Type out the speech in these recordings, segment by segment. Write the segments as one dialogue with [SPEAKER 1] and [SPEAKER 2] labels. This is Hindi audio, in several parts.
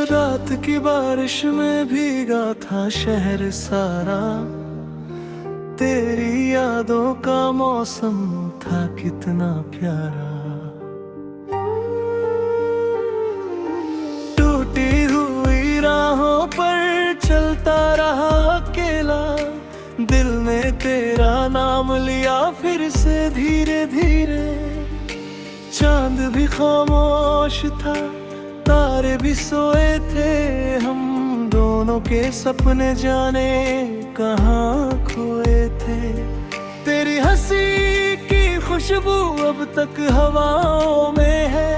[SPEAKER 1] रात की बारिश में भीगा था शहर सारा, तेरी यादों का मौसम था कितना प्यारा। टूटी हुई राहों पर चलता रहा अकेला, दिल ने तेरा नाम लिया फिर से धीरे धीरे। चांद भी खामोश था, तारे भी सोए थे, हम दोनों के सपने जाने कहाँ खोए थे। तेरी हंसी की खुशबू अब तक हवाओं में है,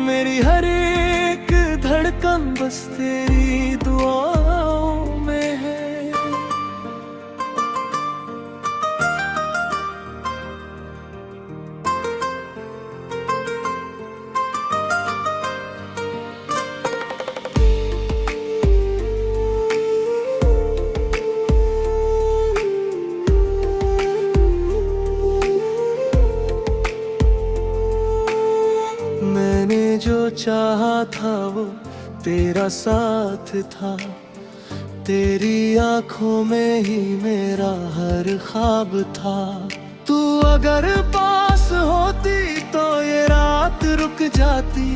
[SPEAKER 1] मेरी हर एक धड़कन बस तेरी दुआओं में है। मैंने जो चाहा था वो तेरा साथ था, तेरी आंखों में ही मेरा हर ख्वाब था। तू अगर पास होती तो ये रात रुक जाती,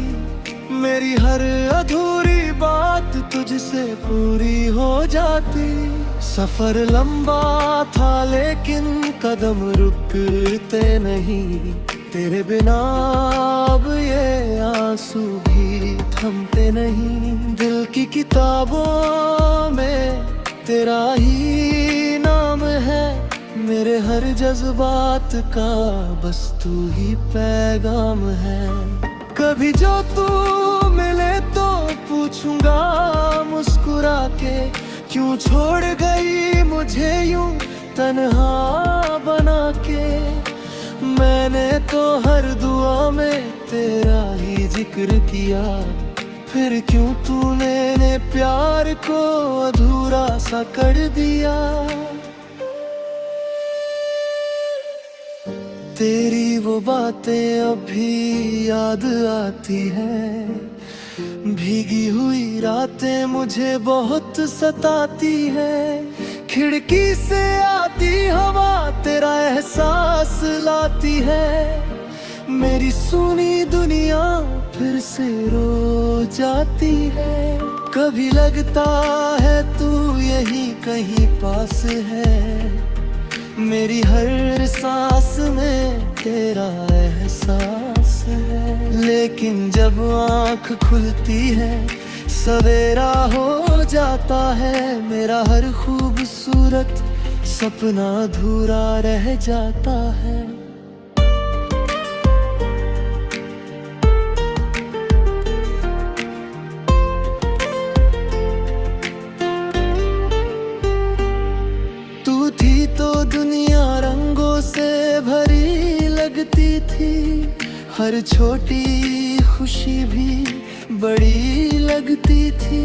[SPEAKER 1] मेरी हर अधूरी बात तुझसे पूरी हो जाती। सफर लंबा था लेकिन कदम रुकते नहीं, तेरे बिना अब ये आंसू भी थमते नहीं। दिल की किताबों में तेरा ही नाम है, मेरे हर जज्बात का बस तू ही पैगाम है। कभी जो तू मिले तो पूछूंगा मुस्कुरा के, क्यों छोड़ गई मुझे यूं तन्हा बना के। मैंने तो हर दुआ में तेरा ही जिक्र किया, फिर क्यों तूने प्यार को अधूरा सा कर दिया। तेरी वो बातें अभी याद आती हैं, भीगी हुई रातें मुझे बहुत सताती हैं। खिड़की से आती हवा तेरा एहसास लाती है, मेरी सुनी दुनिया फिर से रो जाती है। कभी लगता है तू यही कहीं पास है, मेरी हर सांस में तेरा एहसास है। लेकिन जब आँख खुलती है सवेरा हो जाता है, मेरा हर खूबसूरत सपना अधूरा रह जाता है। तू थी तो दुनिया रंगों से भरी लगती थी, हर छोटी खुशी भी बड़ी लगती थी।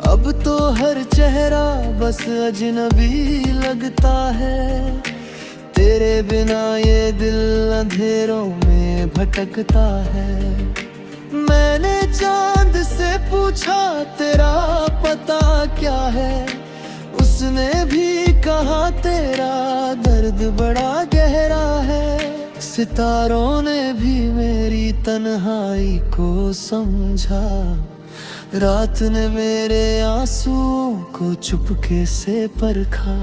[SPEAKER 1] अब तो हर चेहरा बस अजनबी लगता है, तेरे बिना ये दिल अंधेरों में भटकता है। मैंने चांद से पूछा तेरा पता क्या है, उसने भी कहा तेरा दर्द बड़ा गहरा है। सितारों ने भी मेरी तन्हाई को समझा, रात ने मेरे आंसुओं को चुपके से परखा।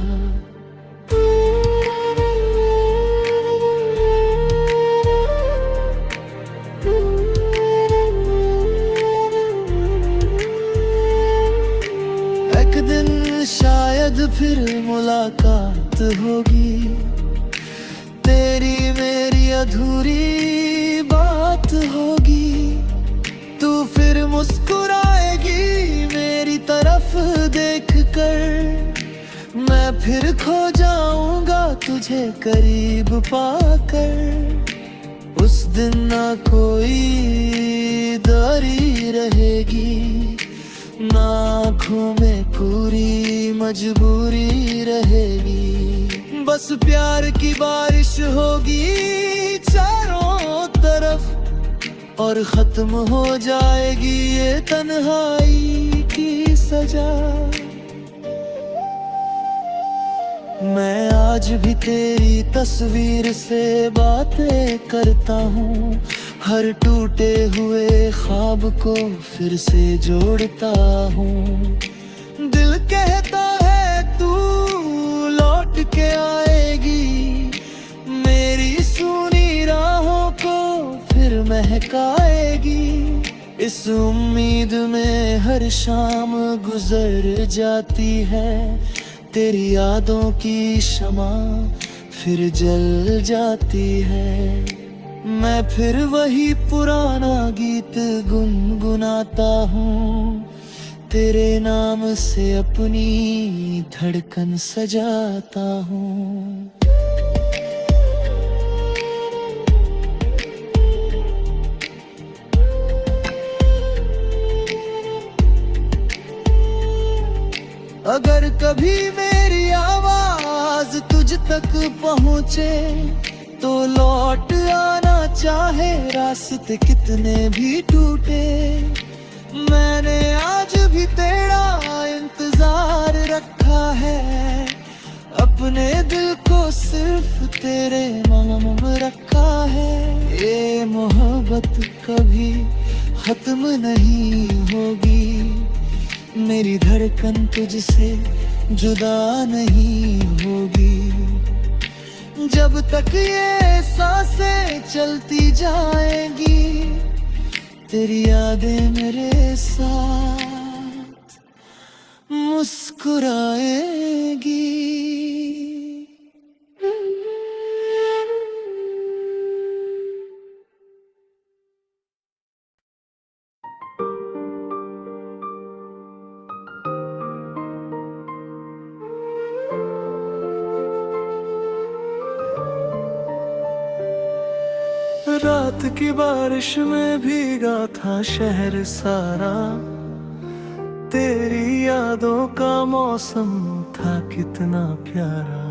[SPEAKER 1] एक दिन शायद फिर मुलाकात होगी, तेरी मेरी अधूरी बात होगी। तू फिर मुस्कुराएगी मेरी तरफ देख कर, मैं फिर खो जाऊंगा तुझे करीब पाकर। उस दिन ना कोई दरी रहेगी, ना आँखों में पूरी मजबूरी रहेगी। बस प्यार की बारिश होगी चारों तरफ, और खत्म हो जाएगी ये तन्हाई की सजा। मैं आज भी तेरी तस्वीर से बातें करता हूँ, हर टूटे हुए ख्वाब को फिर से जोड़ता हूँ। दिल कहता है तू लौट के आएगी, मेरी सुनी राहों को फिर महकाएगी। इस उम्मीद में हर शाम गुजर जाती है, तेरी यादों की शमा फिर जल जाती है। मैं फिर वही पुराना गीत गुनगुनाता हूँ, तेरे नाम से अपनी धड़कन सजाता हूँ। अगर कभी मेरी आवाज तुझ तक पहुँचे तो लौट आना चाहे, रास्ते कितने भी टूटे। मैंने आज भी तेरा इंतजार रखा है, अपने दिल को सिर्फ तेरे नाम रखा है। ये मोहब्बत कभी खत्म नहीं होगी, मेरी धड़कन तुझसे जुदा नहीं होगी। जब तक ये सांसें चलती जाएंगी, तेरी यादें मेरे साथ मुस्कुराएगी। रात की बारिश में भीगा था शहर सारा, तेरी यादों का मौसम था कितना प्यारा।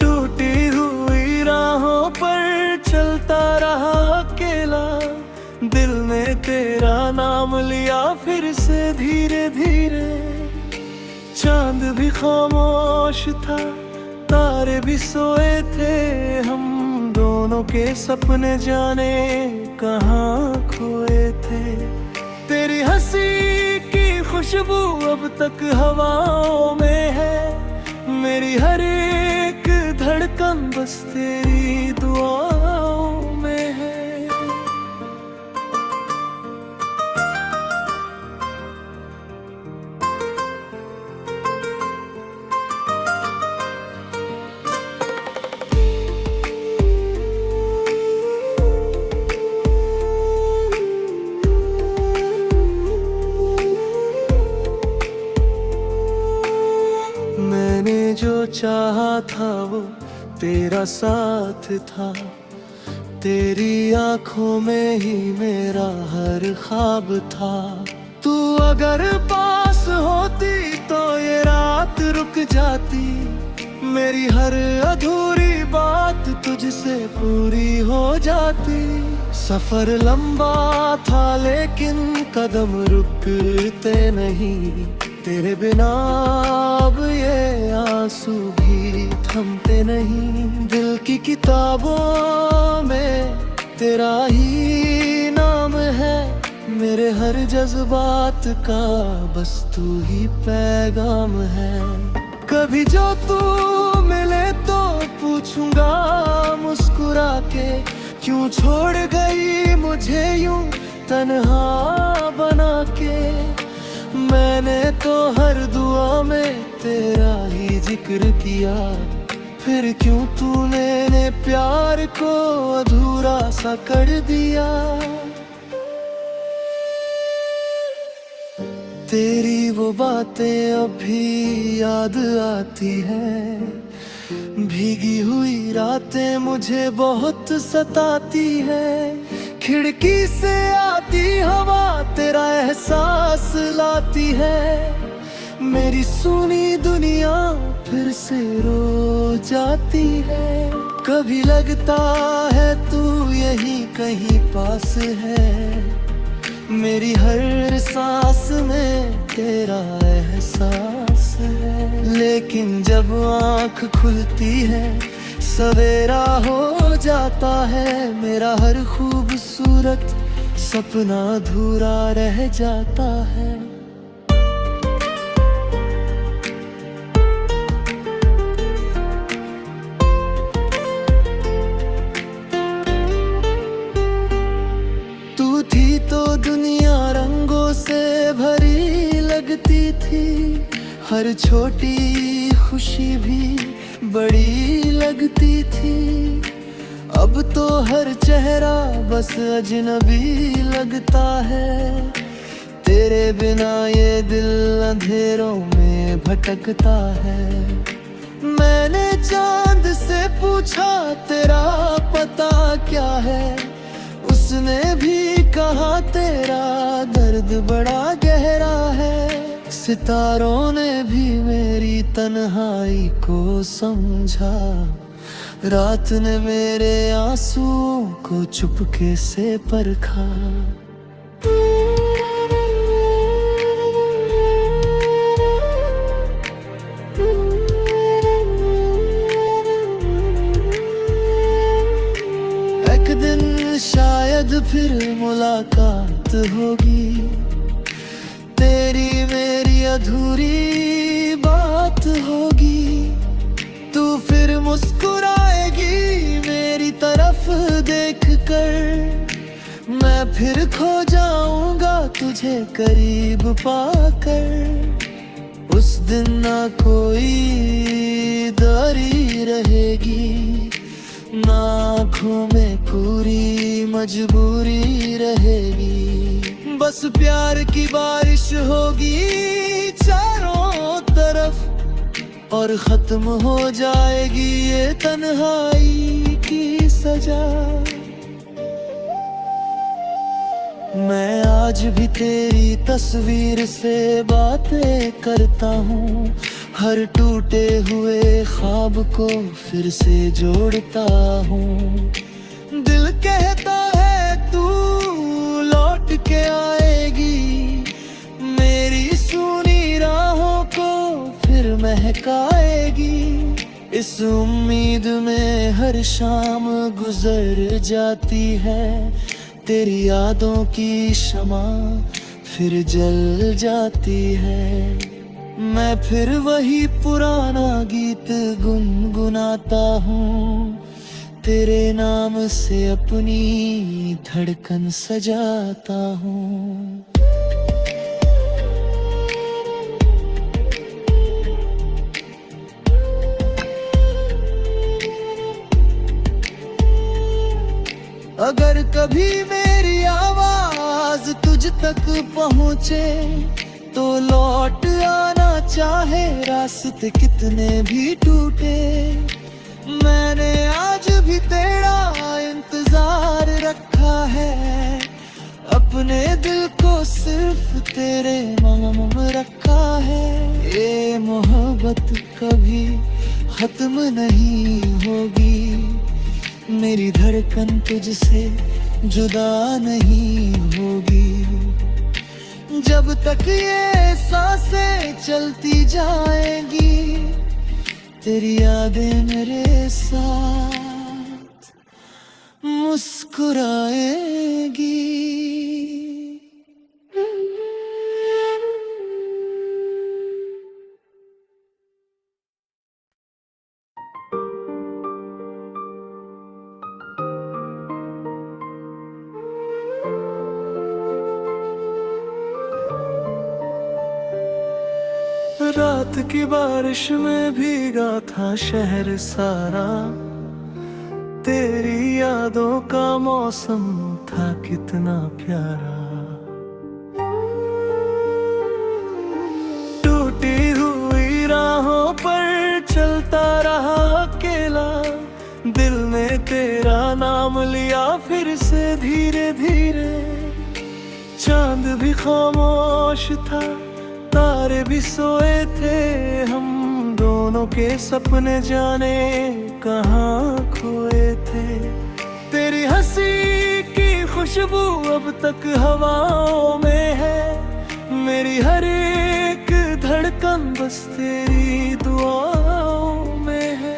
[SPEAKER 1] टूटी हुई राहों पर चलता रहा अकेला, दिल ने तेरा नाम लिया फिर से धीरे धीरे। चांद भी खामोश था, तारे भी सोए थे, हम दोनों के सपने जाने कहाँ खोए थे। तेरी हंसी की खुशबू अब तक हवाओं में है, मेरी हर एक धड़कन बस तेरी दुआओं में है। जो चाहा था वो तेरा साथ था, तेरी आंखों में ही मेरा हर ख्वाब था। तू अगर पास होती तो ये रात रुक जाती, मेरी हर अधूरी बात तुझसे पूरी हो जाती। सफर लंबा था लेकिन कदम रुकते नहीं, तेरे बिना अब ये आंसू भी थमते नहीं। दिल की किताबों में तेरा ही नाम है, मेरे हर जज्बात का बस तू ही पैगाम है। कभी जो तू मिले तो पूछूंगा मुस्कुरा के, क्यों छोड़ गई मुझे यूं तन्हा बना के। मैंने तो हर दुआ में तेरा ही जिक्र किया, फिर क्यों तूने प्यार को अधूरा सा कर दिया। तेरी वो बातें अभी याद आती हैं, भीगी हुई रातें मुझे बहुत सताती हैं। खिड़की से आती हवा तेरा एहसास लाती है, मेरी सुनी दुनिया फिर से रो जाती है। कभी लगता है तू यही कहीं पास है, मेरी हर सांस में तेरा एहसास है। लेकिन जब आँख खुलती है सवेरा हो जाता है, मेरा हर खूबसूरत सपना अधूरा रह जाता है। तू थी तो दुनिया रंगों से भरी लगती थी, हर छोटी खुशी भी बड़ी लगती थी। अब तो हर चेहरा बस अजनबी लगता है, तेरे बिना ये दिल अंधेरों में भटकता है। मैंने चांद से पूछा तेरा पता क्या है, उसने भी कहा तेरा दर्द बड़ा गहरा है। सितारों ने भी मेरी तन्हाई को समझा, रात ने मेरे आंसुओं को चुपके से परखा। एक दिन शायद फिर मुलाकात होगी, तेरी मेरी अधूरी बात होगी। तू फिर मुस्कुराएगी मेरी तरफ देखकर, मैं फिर खो जाऊंगा तुझे करीब पाकर। उस दिन ना कोई दारी रहेगी, ना आँखों में पूरी मजबूरी रहेगी। बस प्यार की बारिश होगी चारों तरफ, और खत्म हो जाएगी ये तन्हाई की सजा। मैं आज भी तेरी तस्वीर से बातें करता हूँ, हर टूटे हुए ख्वाब को फिर से जोड़ता हूँ। दिल कहता है तू लौट के आएगी, मेरी सूनी राहों को फिर महकाएगी। इस उम्मीद में हर शाम गुजर जाती है, तेरी यादों की शमा फिर जल जाती है। मैं फिर वही पुराना गीत गुनगुनाता हूँ, तेरे नाम से अपनी धड़कन सजाता हूँ। अगर कभी मेरी आवाज तुझ तक पहुँचे तो लौट आना चाहे, रास्ते कितने भी टूटे। मैंने आज भी तेरा इंतजार रखा है, अपने दिल को सिर्फ तेरे नाम रखा है। ये मोहब्बत कभी खत्म नहीं होगी, मेरी धड़कन तुझसे जुदा नहीं होगी। जब तक ये सांसें चलती जाएंगी, तेरी यादें मेरे साथ मुस्कुराएगी। रात की बारिश में भीगा था शहर सारा, तेरी यादों का मौसम था कितना प्यारा। टूटी हुई राहों पर चलता रहा अकेला, दिल ने तेरा नाम लिया फिर से धीरे धीरे। चांद भी खामोश था, तारे भी सोए थे, हम दोनों के सपने जाने कहाँ खोए थे। तेरी हंसी की खुशबू अब तक हवाओं में है। मेरी हर एक धड़कन बस तेरी दुआओं में है।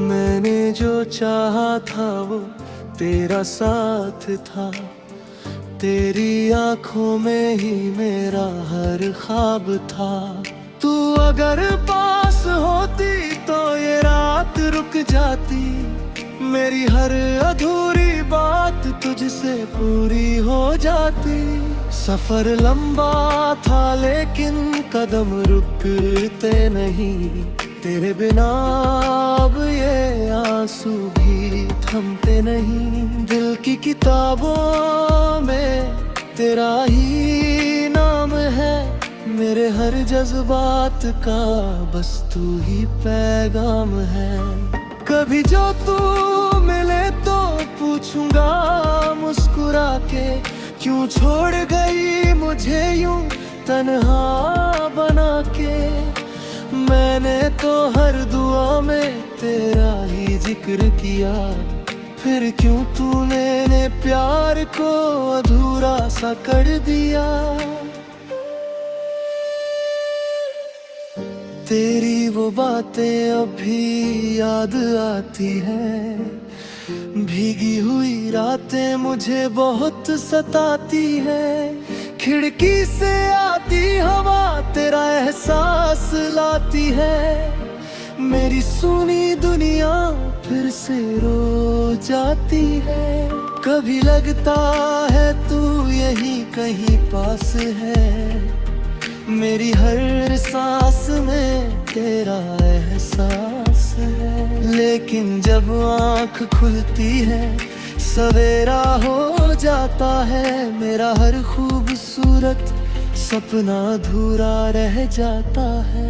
[SPEAKER 1] मैंने जो चाहा था वो तेरा साथ था। तेरी आंखों में ही मेरा हर ख्वाब था। तू अगर पास होती तो ये रात रुक जाती। मेरी हर अधूरी बात तुझसे पूरी हो जाती। सफर लंबा था लेकिन कदम रुकते नहीं। तेरे बिना अब ये आंसू भी थमते नहीं। दिल की किताबों में तेरा ही नाम है। मेरे हर जज्बात का बस तू ही पैगाम है। कभी जो तू मिले तो पूछूंगा मुस्कुरा के, क्यों छोड़ गई मुझे यूं तन्हा बना के। मैंने तो हर दुआ में तेरा ही जिक्र किया, फिर क्यों तूने प्यार को अधूरा सा कर दिया। तेरी वो बातें अभी याद आती हैं। भीगी हुई रातें मुझे बहुत सताती हैं। खिड़की से आती हवा तेरा एहसास लाती है। मेरी सुनी दुनिया फिर से रो जाती है। कभी लगता है तू यहीं कहीं पास है। मेरी हर सांस में तेरा एहसास है। लेकिन जब आँख खुलती है सवेरा हो जाता है। मेरा हर खूबसूरत सपना अधूरा रह जाता है।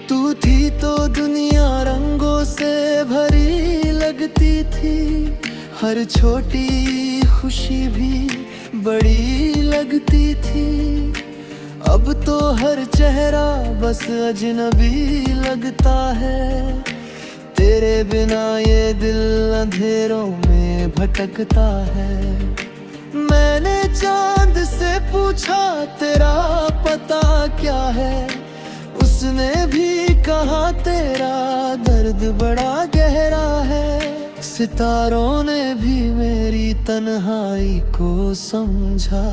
[SPEAKER 1] तू थी तो दुनिया रंगों से भरी लगती थी। हर छोटी खुशी भी बड़ी लगती थी। अब तो हर चेहरा बस अजनबी लगता है। तेरे बिना ये दिल अंधेरों में भटकता है। मैंने चांद से पूछा तेरा पता क्या है। उसने भी कहा तेरा दर्द बड़ा गहरा है। सितारों ने भी मेरी तन्हाई को समझा।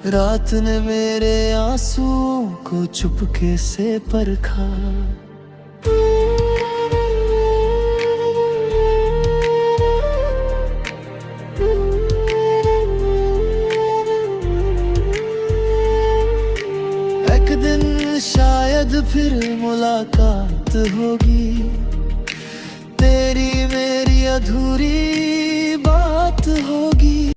[SPEAKER 1] रात ने मेरे आंसुओं को चुपके से परखा। एक दिन शायद फिर मुलाकात होगी। तेरी मेरी अधूरी बात होगी।